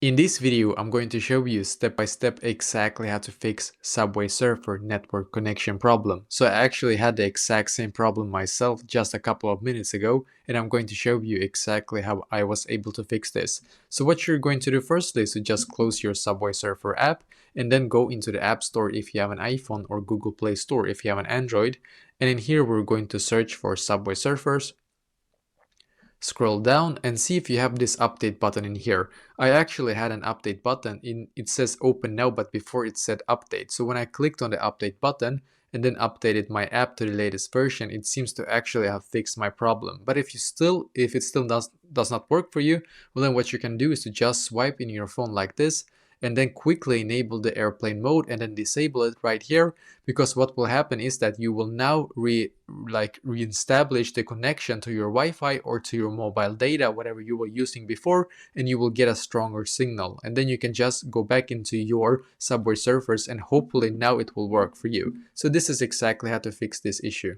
In this video, I'm going to show you step by step exactly how to fix Subway Surfer network connection problem. So I actually had the exact same problem myself just a couple of minutes ago, and I'm going to show you exactly how I was able to fix this. So what you're going to do firstly is to just close your Subway Surfer app and then go into the App Store if you have an iPhone or Google Play Store if you have an Android. And in here, we're going to search for Subway Surfers. Scroll down and see if you have this update button in here. I actually had an update button it says open now, but before it said update. So when I clicked on the update button and then updated my app to the latest version, it seems to actually have fixed my problem. But if it still does not work for you, well, then what you can do is to just swipe in your phone like this and then quickly enable the airplane mode and then disable it right here, because what will happen is that you will now reestablish the connection to your Wi-Fi or to your mobile data, whatever you were using before, and you will get a stronger signal, and then you can just go back into your Subway Surfers and hopefully now it will work for you. So this is exactly how to fix this issue.